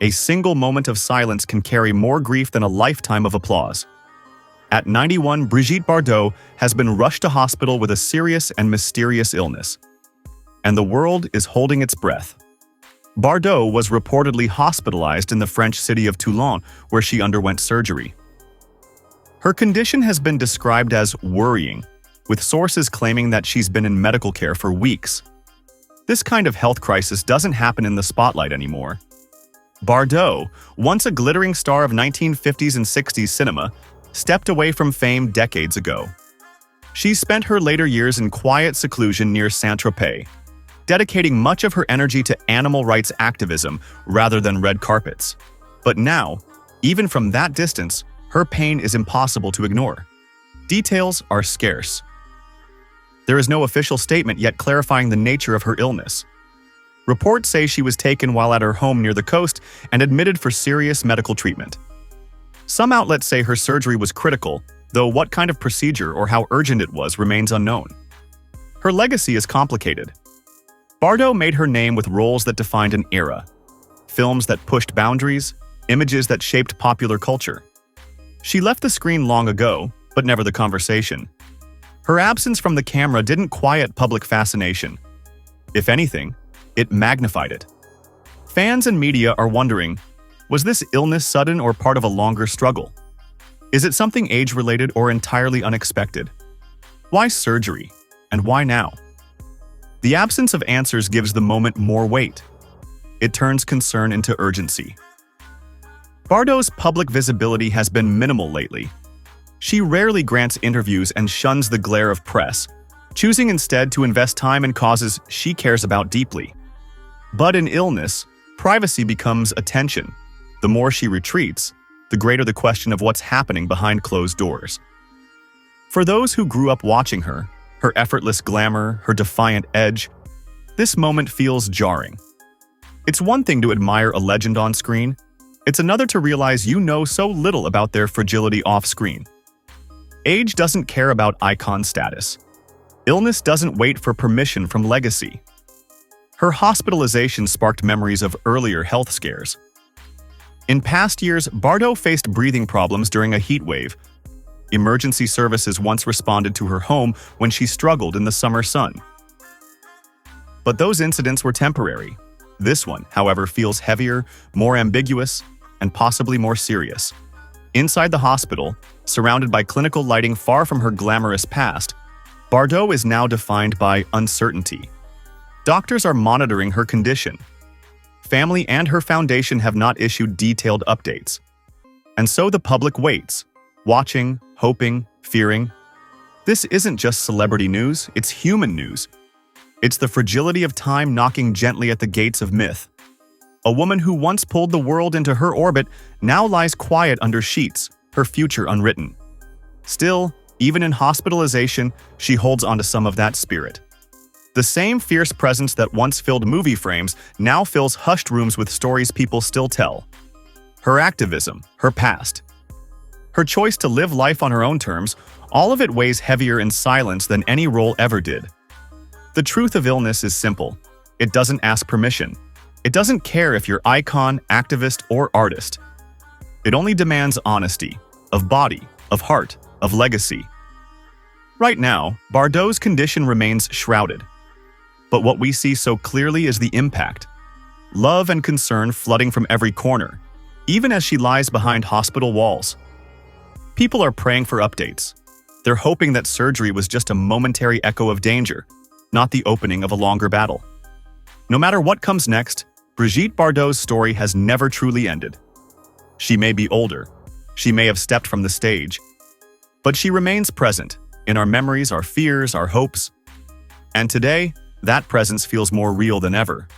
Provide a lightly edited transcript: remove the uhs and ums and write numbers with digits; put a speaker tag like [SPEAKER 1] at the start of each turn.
[SPEAKER 1] A single moment of silence can carry more grief than a lifetime of applause. At 91, Brigitte Bardot has been rushed to hospital with a serious and mysterious illness. And the world is holding its breath. Bardot was reportedly hospitalized in the French city of Toulon, where she underwent surgery. Her condition has been described as worrying, with sources claiming that she's been in medical care for weeks. This kind of health crisis doesn't happen in the spotlight anymore. Bardot, once a glittering star of 1950s and 60s cinema, stepped away from fame decades ago. She spent her later years in quiet seclusion near Saint-Tropez, dedicating much of her energy to animal rights activism rather than red carpets. But now, even from that distance, her pain is impossible to ignore. Details are scarce. There is no official statement yet clarifying the nature of her illness. Reports say she was taken while at her home near the coast and admitted for serious medical treatment. Some outlets say her surgery was critical, though what kind of procedure or how urgent it was remains unknown. Her legacy is complicated. Bardot made her name with roles that defined an era, films that pushed boundaries, images that shaped popular culture. She left the screen long ago, but never the conversation. Her absence from the camera didn't quiet public fascination. If anything, it magnified it. Fans and media are wondering, was this illness sudden or part of a longer struggle? Is it something age-related or entirely unexpected? Why surgery? And why now? The absence of answers gives the moment more weight. It turns concern into urgency. Bardot's public visibility has been minimal lately. She rarely grants interviews and shuns the glare of press, choosing instead to invest time in causes she cares about deeply. But in illness, privacy becomes attention. The more she retreats, the greater the question of what's happening behind closed doors. For those who grew up watching her effortless glamour, her defiant edge, this moment feels jarring. It's one thing to admire a legend on screen, it's another to realize you know so little about their fragility off-screen. Age doesn't care about icon status. Illness doesn't wait for permission from legacy. Her hospitalization sparked memories of earlier health scares. In past years, Bardot faced breathing problems during a heat wave. Emergency services once responded to her home when she struggled in the summer sun. But those incidents were temporary. This one, however, feels heavier, more ambiguous, and possibly more serious. Inside the hospital, surrounded by clinical lighting far from her glamorous past, Bardot is now defined by uncertainty. Doctors are monitoring her condition. Family and her foundation have not issued detailed updates. And so the public waits, watching, hoping, fearing. This isn't just celebrity news, it's human news. It's the fragility of time knocking gently at the gates of myth. A woman who once pulled the world into her orbit now lies quiet under sheets, her future unwritten. Still, even in hospitalization, she holds onto some of that spirit. The same fierce presence that once filled movie frames now fills hushed rooms with stories people still tell. Her activism, her past, her choice to live life on her own terms, all of it weighs heavier in silence than any role ever did. The truth of illness is simple. It doesn't ask permission. It doesn't care if you're icon, activist, or artist. It only demands honesty, of body, of heart, of legacy. Right now, Bardot's condition remains shrouded. But what we see so clearly is the impact. Love and concern flooding from every corner, even as she lies behind hospital walls. People are praying for updates. They're hoping that surgery was just a momentary echo of danger, not the opening of a longer battle. No matter what comes next, Brigitte Bardot's story has never truly ended. She may be older, she may have stepped from the stage, but she remains present in our memories, our fears, our hopes. And today, that presence feels more real than ever.